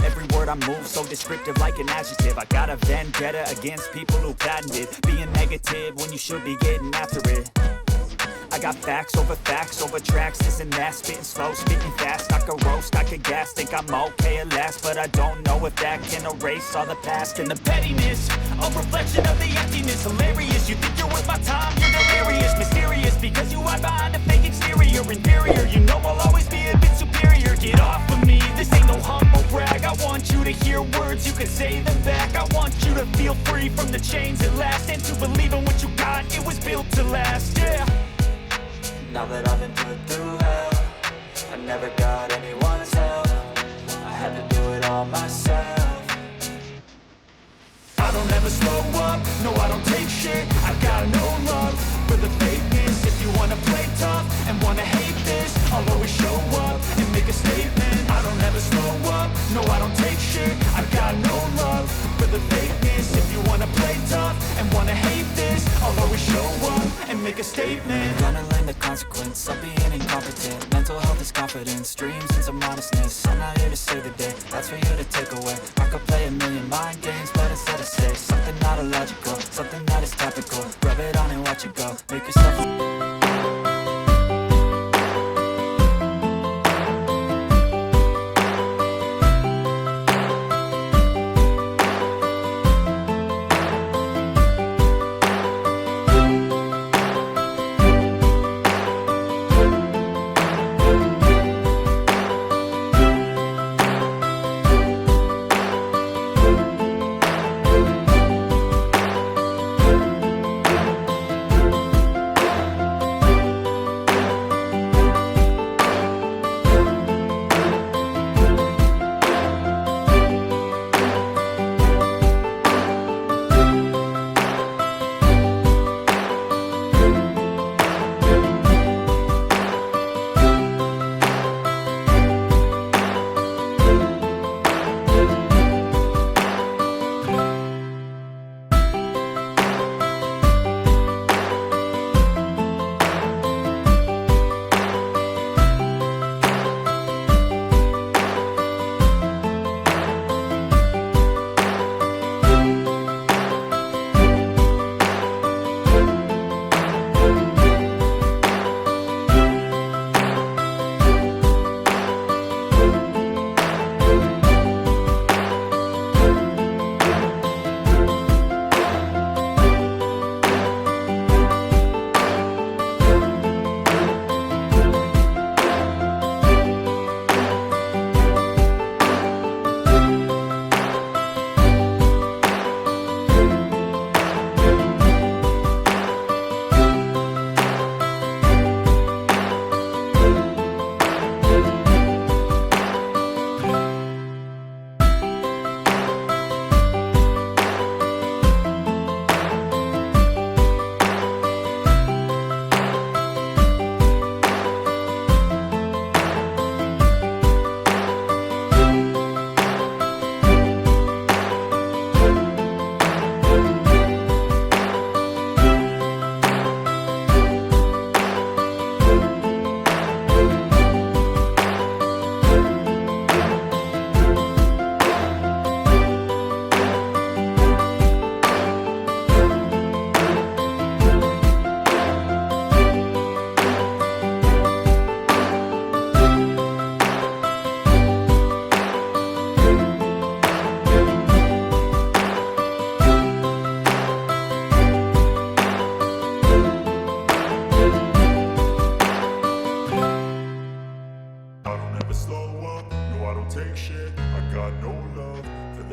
Every word I move so descriptive like an adjective. I got a vendetta against people who patented being negative when you should be getting after it. I got facts over tracks, this and that, spitting slow, spitting fast. I could roast, I could gas, think I'm okay at last, but I don't know if that can erase all the past. And the pettiness, a reflection of the emptiness. Hilarious, you think you're worth my time, you're delirious. Mysterious, because you hide behind a fake exterior. Inferior, you know I'll always be a bit superior. Get off of me, this ain't no humble brag. I want you to hear words, you can say them back. I want you to feel free from the chains at last, and to believe in what you got, it was built to last, yeah. Now that I've been put through hell, I never got anyone's help. I had to do it all myself. I don't ever slow up, no I don't take shit. I got no love for the fakeness. If you wanna play tough and wanna hate this, I'll always show up and make a statement. I don't ever slow up, no I don't take shit. I got no love for the fakeness. If you wanna play tough and wanna hate this, I'll always show up and make a statement. Gonna learn the consequence of being incompetent. Mental health is confidence, dreams and some modestness. I'm not here to save the day, that's for you to take away. I could play a million mind games, but instead I say something not illogical, something that is topical. Rub it on and watch it go, make yourself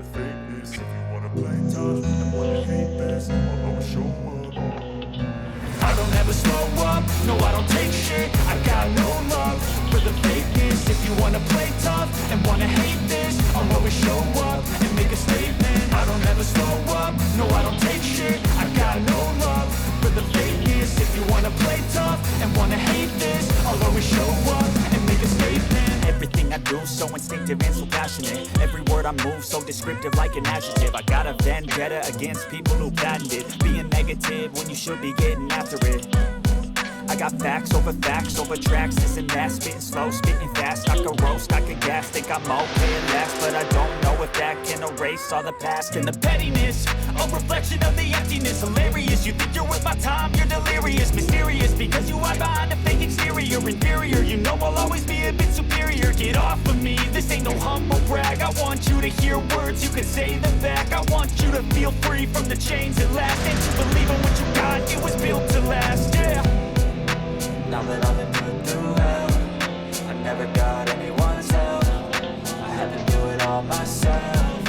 the fakeness. If you wanna play tough and wanna hate this, I'll always show up. I don't ever slow up, no I don't take shit. I got no love for the fakeness. If you wanna play tough and wanna hate this, I'll always show up and make a statement. I don't ever slow up, no I don't take shit. I got no love for the fakeness. If you wanna play tough and wanna hate this, I'll always show up and make a statement. Everything I do so instinctive and so passionate. Every word I move so descriptive like an adjective. I got a vendetta against people who patented being negative when you should be getting after it. I got facts over tracks, this and that. Spitting slow, spitting fast, I could roast, I could gas. Think I'm okay at last, but I don't know if that can erase all the past. And the pettiness, a reflection of the emptiness. Hilarious, you think you're worth my time, you're delirious. Mysterious, because you hide behind a fake exterior. Inferior, you know I'll always be a bit superior. Get off of me, this ain't no humble brag. I want you to hear words, you can say them back. I want you to feel free from the chains at last, and to believe in what you got, it was built to last, yeah. Now that I've been put through hell, I never got anyone's help. I had to do it all myself.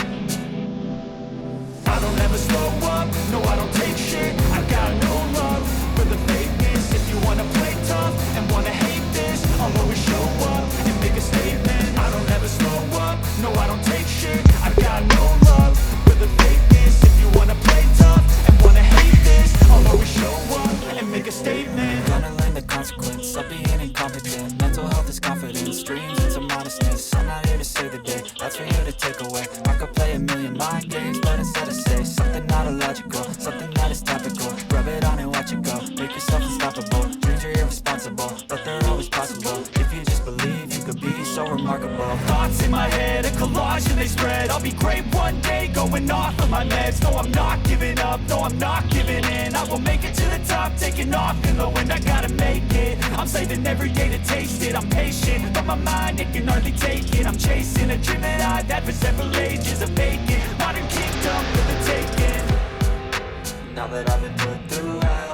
I don't ever slow up, no I don't take shit. I got no love for the fakeness. If you wanna play tough and wanna hate this, I'll always show up and make a statement. I don't ever slow up, no I don't take shit. I got no love for the fakeness. If you wanna play tough and wanna hate this, I'll always show up and make a statement. Gonna learn the consequence of being incompetent. Mental health is confidence, dreams and some modestness. I'm not here to save the day, that's for you to take away. I could play a million mind games, but instead I say something not illogical, something that is topical. Rub it on and watch it go, make yourself unstoppable. Dreams are irresponsible, but they're always possible. If you just believe, you could be so remarkable. Thoughts in my head, a collage and they spread. I'll be great one day, going off of my meds. No, I'm not giving up, no, I'm not giving in. I will make it to the top, taking off in the wind. I gotta make it, I'm saving every day to taste it. I'm patient, but my mind, it can hardly take it. I'm chasing a dream that I've had for several ages. A vacant, modern kingdom for the taking. Now that I've been put through hell,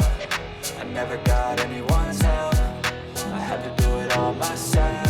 I never got anyone's help. I had to do it all myself.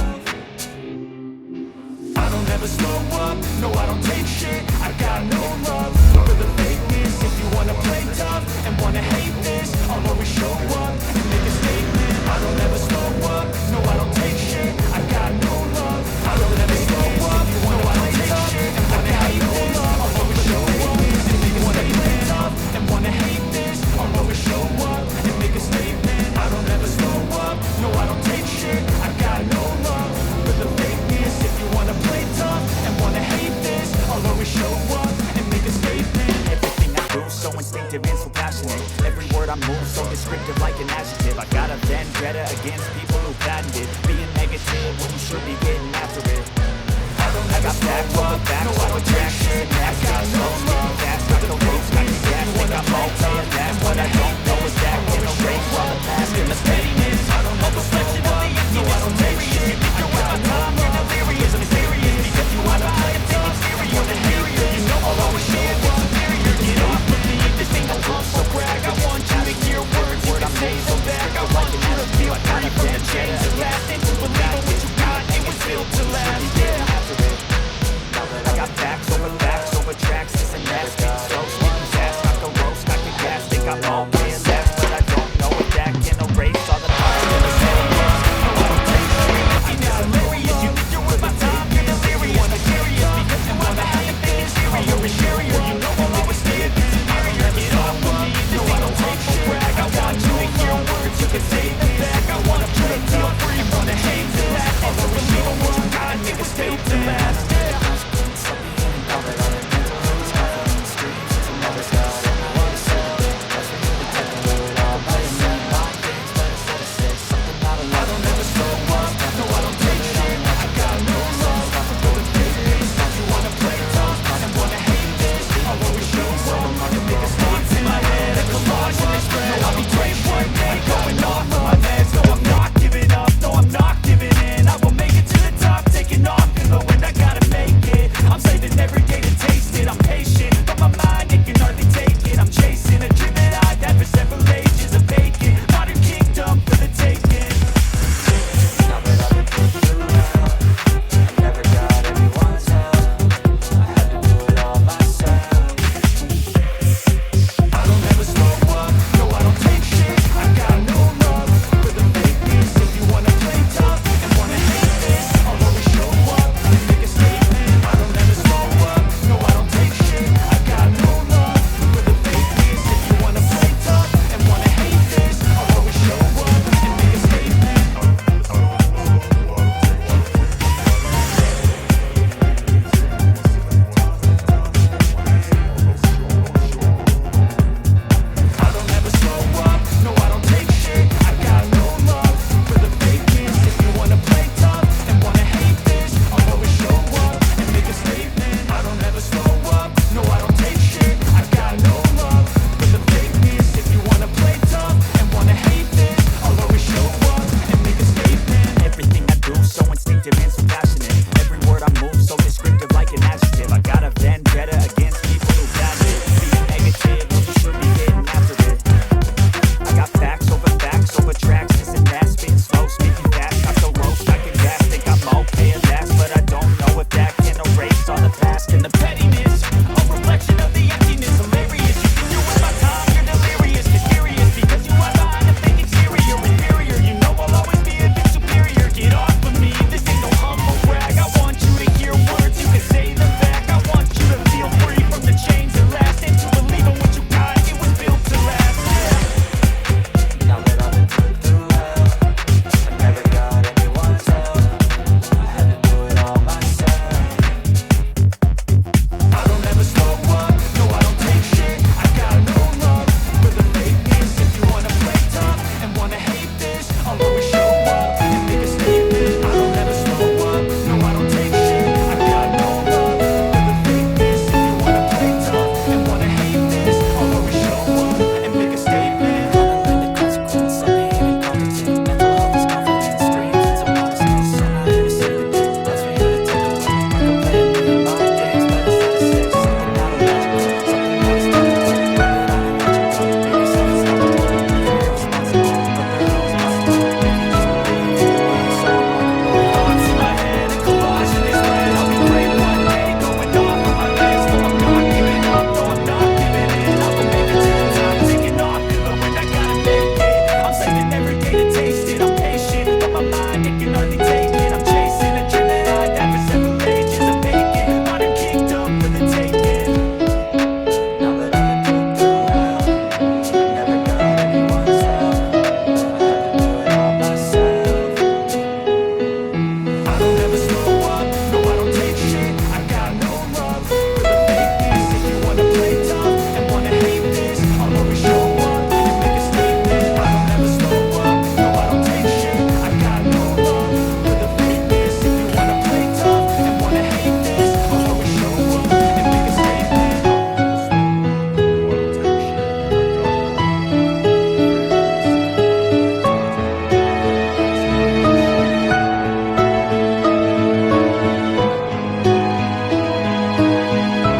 I don't ever slow up, no I don't take shit. I got no love for the fakeness. If you wanna play tough and wanna hate this, I'll always show up and make a statement. I don't ever slow up, no I don't take shit. I got no love, I don't ever slow up, no I don't take shit and wanna hate this, I'll always show up and make a statement. Tough and wanna hate this, I'll always show up and make a statement. I don't ever slow up, no I don't take shit. I got no love for the fakeness. If you wanna play tough and wanna hate this, I'll always show up and make a statement. Everything I do so instinctive and so passionate. Every word I move so descriptive like an adjective. I got a vendetta against people